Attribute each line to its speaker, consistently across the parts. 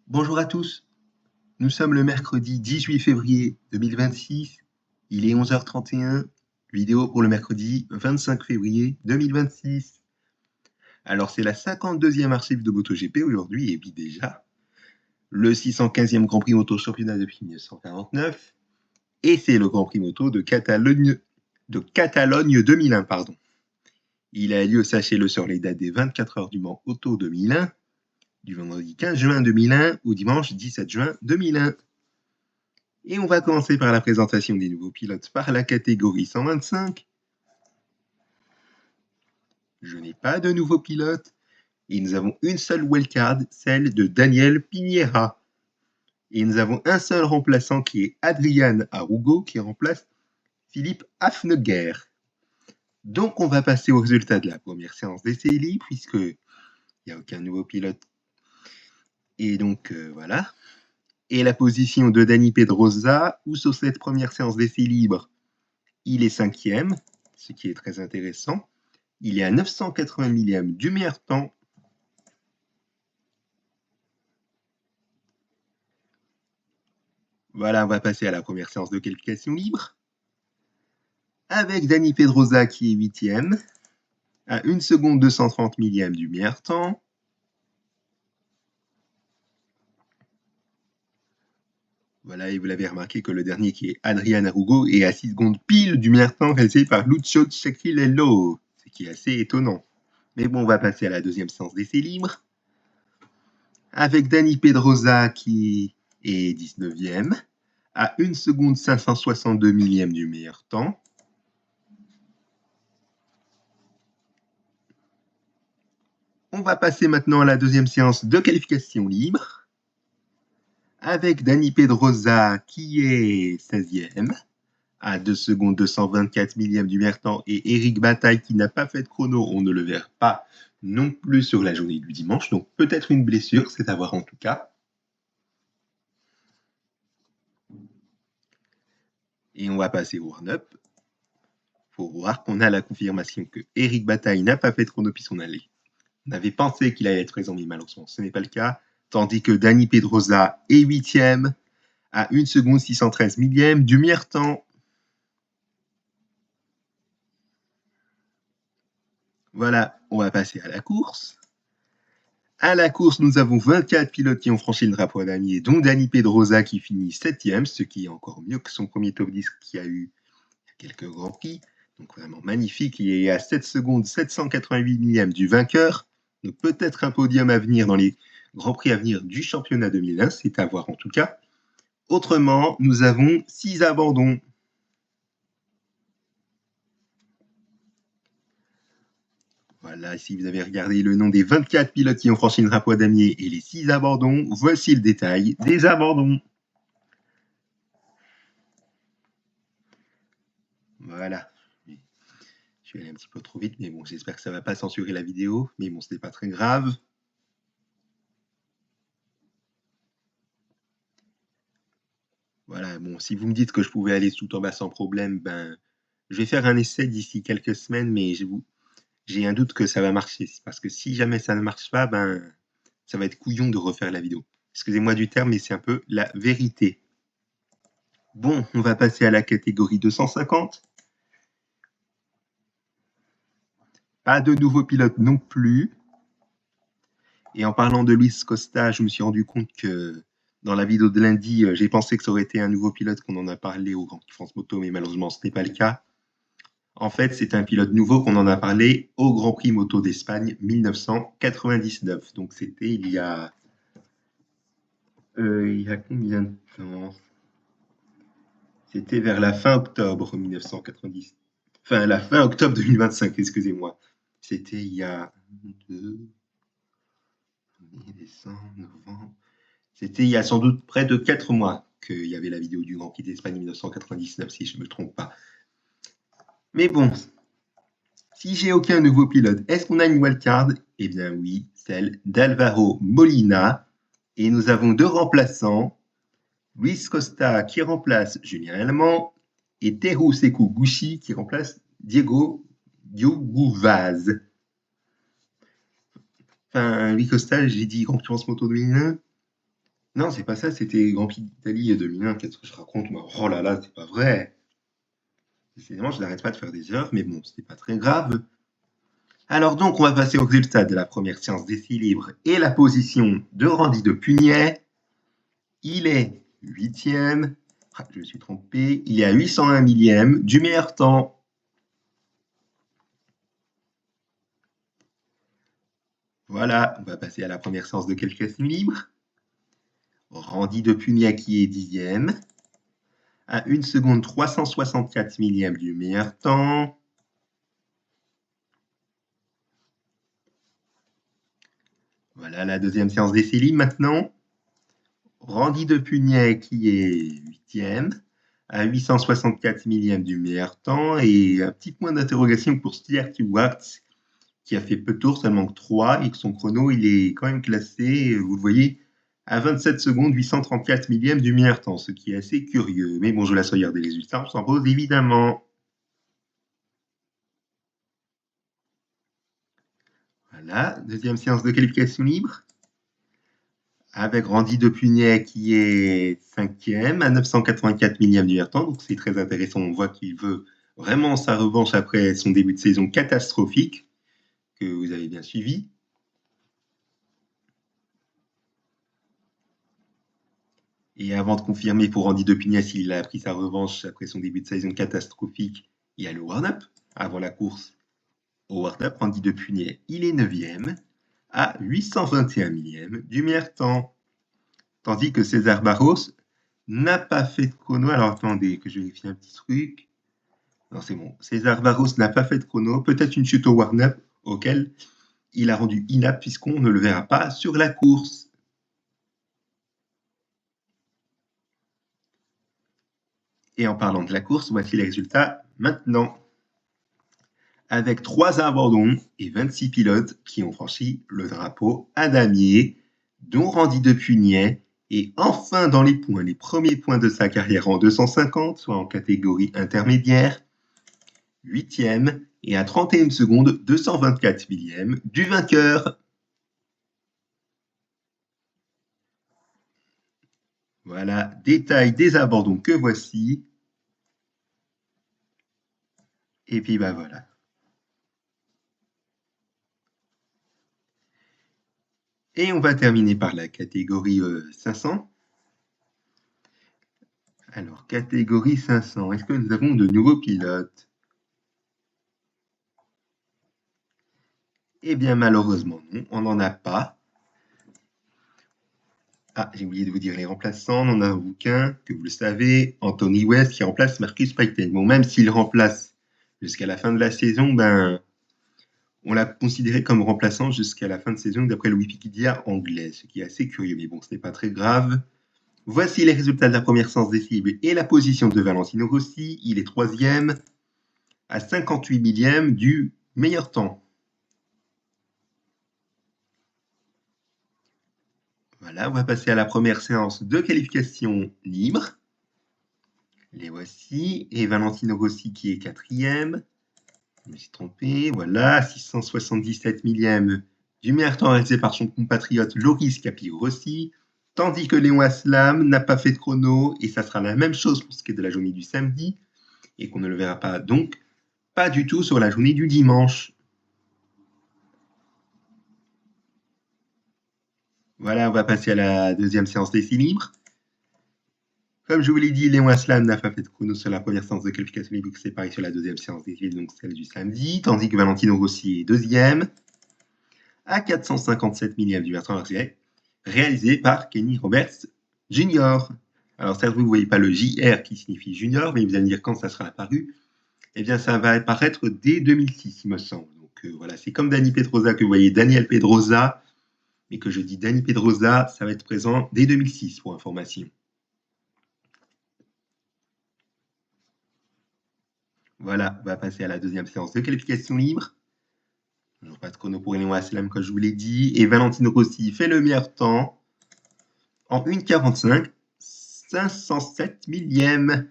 Speaker 1: Bonjour à tous, nous sommes le mercredi 18 février 2026, il est 11h31, vidéo pour le mercredi 25 février 2026. Alors c'est la 52e archive de MotoGP aujourd'hui, et puis déjà, le 615e Grand Prix Moto Championnat depuis 1949, et c'est le Grand Prix Moto de Catalogne 2001, pardon. Il a lieu, sachez-le, sur les dates des 24 heures du Mans Auto 2001, du vendredi 15 juin 2001 au dimanche 17 juin 2001. Et on va commencer par la présentation des nouveaux pilotes par la catégorie 125. Je n'ai pas de nouveaux pilotes. Et nous avons une seule wildcard, celle de Daniel Piniera. Et nous avons un seul remplaçant qui est Adrian Arugo qui remplace Philippe Hafneger. Donc on va passer au résultat de la première séance d'essai libre puisqu'il n'y a aucun nouveau pilote. Et donc voilà. Et la position de Dani Pedrosa, où sur cette première séance d'essai libre, il est 5e, ce qui est très intéressant. Il est à 980 millièmes du meilleur temps. Voilà, on va passer à la première séance de qualification libre. Avec Dani Pedrosa qui est 8e, à 1 seconde 230 millièmes du meilleur temps. Voilà, et vous l'avez remarqué que le dernier qui est Adrian Arugo est à 6 secondes pile du meilleur temps réalisé par Lucio Cecchinello, ce qui est assez étonnant. Mais bon, on va passer à la deuxième séance d'essai libre. Avec Dani Pedrosa qui est 19e, à 1 seconde 562 millièmes du meilleur temps. On va passer maintenant à la deuxième séance de qualification libre, avec Dani Pedrosa qui est 16e, à 2 secondes 224 millièmes du meilleur temps, et Eric Bataille qui n'a pas fait de chrono, on ne le verra pas non plus sur la journée du dimanche, donc peut-être une blessure, c'est à voir en tout cas. Et on va passer au run-up. Il faut voir qu'on a la confirmation que Eric Bataille n'a pas fait de chrono puisqu'on avait pensé qu'il allait être présent, mais malheureusement ce n'est pas le cas. Tandis que Dani Pedrosa est 8e, à 1 seconde 613 millièmes du meilleur temps. Voilà, on va passer à la course. À la course, nous avons 24 pilotes qui ont franchi le drapeau à damier, dont Dani Pedrosa qui finit 7e, ce qui est encore mieux que son premier top 10 qui a eu quelques grands prix. Donc vraiment magnifique, il est à 7 secondes 788 millièmes du vainqueur. Donc peut-être un podium à venir dans les grands prix à venir du championnat 2001, c'est à voir en tout cas. Autrement, nous avons 6 abandons. Voilà, si vous avez regardé le nom des 24 pilotes qui ont franchi le drapeau à damier et les 6 abandons, voici le détail des abandons. Voilà. Je suis allé un petit peu trop vite, mais bon, j'espère que ça ne va pas censurer la vidéo. Mais bon, ce n'est pas très grave. Voilà, bon, si vous me dites que je pouvais aller tout en bas sans problème, ben, je vais faire un essai d'ici quelques semaines, mais j'ai un doute que ça va marcher. Parce que si jamais ça ne marche pas, ben, ça va être couillon de refaire la vidéo. Excusez-moi du terme, mais c'est un peu la vérité. Bon, on va passer à la catégorie 250. Pas de nouveaux pilotes non plus. Et en parlant de Luis Costa, je me suis rendu compte que dans la vidéo de lundi, j'ai pensé que ça aurait été un nouveau pilote qu'on en a parlé au Grand Prix France Moto, mais malheureusement, ce n'est pas le cas. En fait, c'est un pilote nouveau qu'on en a parlé au Grand Prix Moto d'Espagne 1999. Donc c'était il y a combien de temps? C'était vers la fin octobre 1990. Enfin, la fin octobre 2025, excusez-moi. C'était il y a 2, décembre, novembre. C'était il y a sans doute près de 4 mois qu'il y avait la vidéo du Grand Prix d'Espagne 1999, si je ne me trompe pas. Mais bon, si j'ai aucun nouveau pilote, est-ce qu'on a une wildcard? Eh bien oui, celle d'Alvaro Molina. Et nous avons 2 remplaçants, Luis Costa qui remplace Julien Allemand et Teru Sekiguchi qui remplace Diego Diogouvaz. Enfin, Luis Costa, j'ai dit Grand Prix France Moto 2001. Non, c'est pas ça, c'était Grand Prix d'Italie 2001. Qu'est-ce que je raconte, moi? Oh là là, c'est pas vrai. Décidément, je n'arrête pas de faire des erreurs, mais bon, c'est pas très grave. Alors donc, on va passer au résultat de la première séance d'essai libre et la position de Randy de Pugnet. Il est huitième. Ah, je me suis trompé. Il est à 801 millième du meilleur temps. Voilà, on va passer à la première séance de qualification libre. Randy de Pugnet qui est dixième. À 1 seconde 364 millième du meilleur temps. Voilà la deuxième séance d'essai libre maintenant. Randy de Pugnet qui est huitième à 864 millième du meilleur temps et un petit point d'interrogation pour Stuart Stewart qui a fait peu de tours, seulement que 3 et que son chrono il est quand même classé, vous le voyez, à 27 secondes 834 millième du meilleur temps, ce qui est assez curieux. Mais bon, je laisse regarder les résultats, on s'en pose évidemment. Voilà, deuxième séance de qualification libre. Avec Randy de Pugnet qui est cinquième à 984 millième du meilleur temps. Donc c'est très intéressant. On voit qu'il veut vraiment sa revanche après son début de saison catastrophique que vous avez bien suivi. Et avant de confirmer pour Randy de Pugnet s'il a pris sa revanche après son début de saison catastrophique, il y a le warm-up. Avant la course au warm-up, Randy de Pugnet, il est neuvième à 821 millième du meilleur temps. Tandis que César Barros n'a pas fait de chrono. Alors attendez que je vérifie un petit truc. Non, c'est bon. César Barros n'a pas fait de chrono. Peut-être une chute au warm-up auquel il a rendu inapte puisqu'on ne le verra pas sur la course. Et en parlant de la course, voici les résultats maintenant. Avec 3 abandons et 26 pilotes qui ont franchi le drapeau à damier, dont Randy de Pugnet, et enfin dans les points, les premiers points de sa carrière en 250, soit en catégorie intermédiaire, 8e et à 31 secondes 224 millième du vainqueur. Voilà, détail des abandons que voici. Et puis bah voilà. Et on va terminer par la catégorie 500. Alors, catégorie 500, est-ce que nous avons de nouveaux pilotes? Eh bien, malheureusement, non, on n'en a pas. Ah, j'ai oublié de vous dire les remplaçants. On en a un bouquin, que vous le savez, Anthony West qui remplace Marcus Payton. Bon, même s'il remplace jusqu'à la fin de la saison, ben, on l'a considéré comme remplaçant jusqu'à la fin de saison d'après le Wikipédia anglais, ce qui est assez curieux, mais bon, ce n'est pas très grave. Voici les résultats de la première séance des cibles et la position de Valentino Rossi. Il est troisième à 58 millième du meilleur temps. Voilà, on va passer à la première séance de qualification libre. Les voici. Et Valentino Rossi qui est quatrième. Je me suis trompé. Voilà, 677 millième du meilleur temps réalisé par son compatriote Loris Capirossi. Tandis que Léon Aslam n'a pas fait de chrono. Et ça sera la même chose pour ce qui est de la journée du samedi. Et qu'on ne le verra pas donc pas du tout sur la journée du dimanche. Voilà, on va passer à la deuxième séance d'essai libre. Comme je vous l'ai dit, Léon Aslam n'a pas fait de chrono sur la première séance de qualification libre, c'est pareil sur la deuxième séance d'essai, donc celle du samedi, tandis que Valentino Rossi est deuxième, à 457 millième du Bertrand Arsier, réalisé par Kenny Roberts Jr. Alors certes, vous ne voyez pas le JR qui signifie junior, mais vous allez me dire quand ça sera apparu. Eh bien, ça va apparaître dès 2006, il me semble. Donc voilà, c'est comme Dani Pedrosa que vous voyez Daniel Pedrosa, mais que je dis Dani Pedrosa, ça va être présent dès 2006 pour information. Voilà, on va passer à la deuxième séance de qualification libre. Toujours pas de chrono pour Léon Aslam, comme je vous l'ai dit. Et Valentino Rossi fait le meilleur temps en 1,45, 507 millième.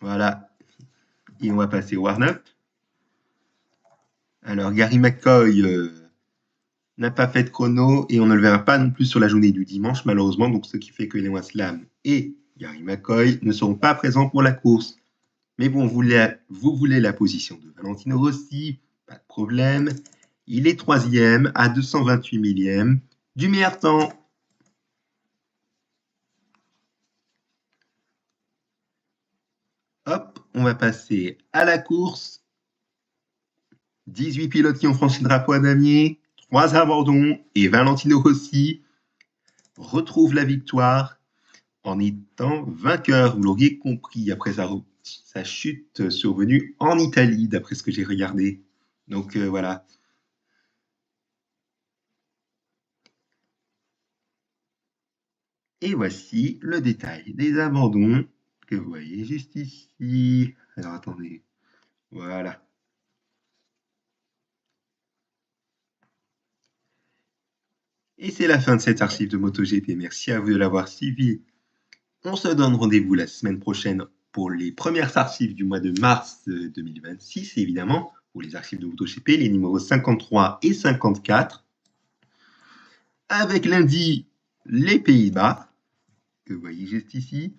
Speaker 1: Voilà. Et on va passer au warm-up. Alors, Gary McCoy n'a pas fait de chrono et on ne le verra pas non plus sur la journée du dimanche, malheureusement. Donc, ce qui fait que Léon Aslam et Gary McCoy ne seront pas présents pour la course. Mais bon, vous voulez la position de Valentino Rossi, pas de problème. Il est 3e à 228 millièmes du meilleur temps. Hop, on va passer à la course. 18 pilotes qui ont franchi le drapeau à damier, 3 abandons et Valentino Rossi retrouve la victoire en étant vainqueur. Vous l'auriez compris après sa chute survenue en Italie, d'après ce que j'ai regardé. Donc voilà. Et voici le détail des abandons que vous voyez juste ici. Alors attendez. Voilà. Et c'est la fin de cette archive de MotoGP. Merci à vous de l'avoir suivi. On se donne rendez-vous la semaine prochaine pour les premières archives du mois de mars 2026, évidemment, pour les archives de MotoGP, les numéros 53 et 54. Avec lundi, les Pays-Bas, que vous voyez juste ici.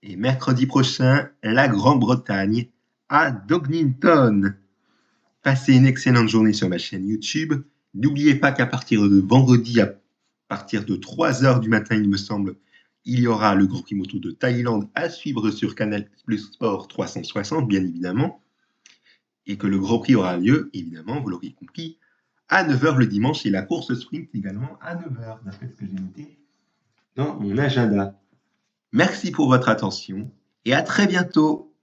Speaker 1: Et mercredi prochain, la Grande-Bretagne à Donington. Passez une excellente journée sur ma chaîne YouTube. N'oubliez pas qu'à partir de vendredi, à partir de 3h du matin, il me semble, il y aura le Grand Prix Moto de Thaïlande à suivre sur Canal Plus Sport 360, bien évidemment. Et que le Grand Prix aura lieu, évidemment, vous l'aurez compris, à 9h le dimanche et la course sprint également à 9h, d'après ce que j'ai noté dans mon agenda. Merci pour votre attention et à très bientôt.